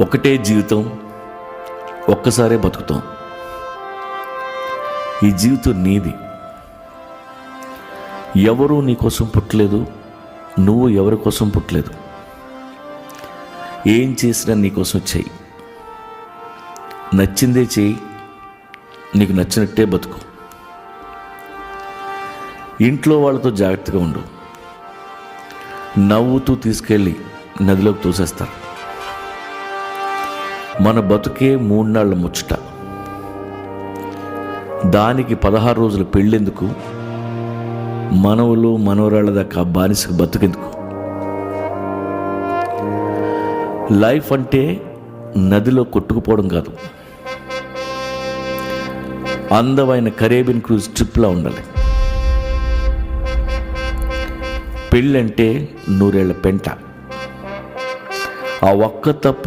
ఒకటే జీవితం, ఒక్కసారే బతుకుతాం. ఈ జీవితం నీది. ఎవరూ నీ కోసం పుట్టలేదు, నువ్వు ఎవరి కోసం పుట్టలేదు. ఏం చేసినా నీకోసం చెయ్యి, నచ్చిందే చెయ్యి, నీకు నచ్చినట్టే బతుకు. ఇంట్లో వాళ్ళతో జాగ్రత్తగా ఉండు. నవ్వుతూ తీసుకెళ్ళి నదిలోకి తోసేస్తారు. మన బతుకే 3 నాళ్ళ ముచ్చట. దానికి 16 రోజులు పెళ్ళెందుకు? మనవలు మనవరాళ్ళ దాకా బానిసకు బతుకెందుకు? లైఫ్ అంటే నదిలో కొట్టుకుపోవడం కాదు, అందమైన కరేబియన్ క్రూజ్ ట్రిప్లా ఉండాలి. పెళ్ళంటే 100 ఏళ్ల పెంట. ఆ ఒక్క తప్పు